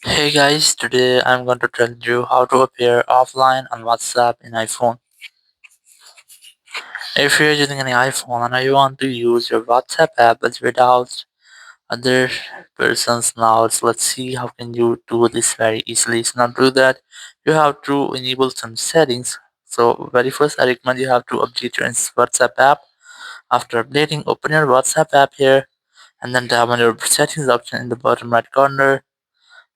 Hey guys, today I'm going to tell you how to appear offline on WhatsApp in iPhone. If you're using any iPhone and you want to use your WhatsApp app but without other persons now, let's see how can you do this very easily. So now to do that, you have to enable some settings. So very first I recommend you have to update your WhatsApp app. After updating, open your WhatsApp app here and then tap on your settings option in the bottom right corner.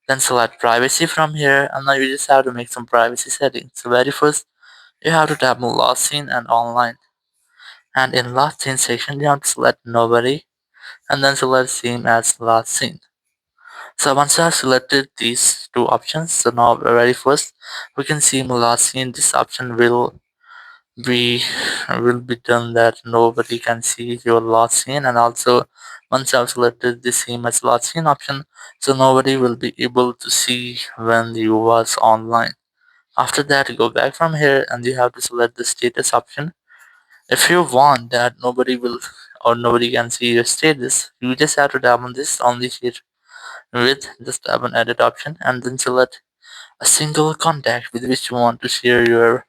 Then select privacy from here, and now you just have to make some privacy settings. So very first you have to tap on last seen and online, and in last seen section you have to select nobody and then select seen as last seen. So once you have selected these two options, so now very first we can see in last seen this option be will be done that nobody can see your last scene, and also once I've selected the same as last scene option, so nobody will be able to see when you was online. After that, go back from here and you have to select the status option. If you want that nobody will or nobody can see your status, you just have to tap on this only here with just tap on edit option and then select a single contact with which you want to share your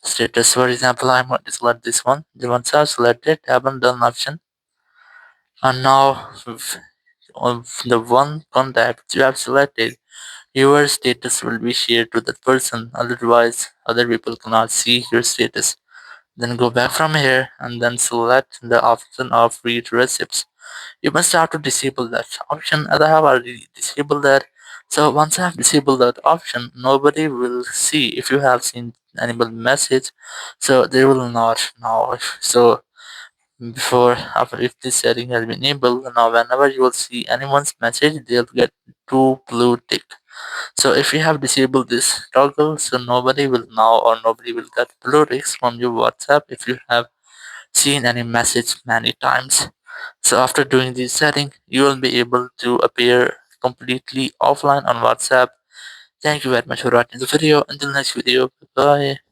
status. For example, I'm going to select this one. The once I've selected, tap on done option, and now of the one contact you have selected, your status will be shared to that person. Otherwise, other people cannot see your status. Then go back from here and then select the option of read receipts. You must have to disable that option, as I have already disabled that. So once I have disabled that option, nobody will see if you have seen anybody message, so they will not know. So before after if this setting has been enabled, now whenever you will see anyone's message, they'll get two blue tick. So if you have disabled this toggle, so nobody will know or nobody will get blue ticks from your WhatsApp if you have seen any message many times. So after doing this setting, you will be able to appear completely offline on WhatsApp. Thank you very much for watching the video. Until next video, bye.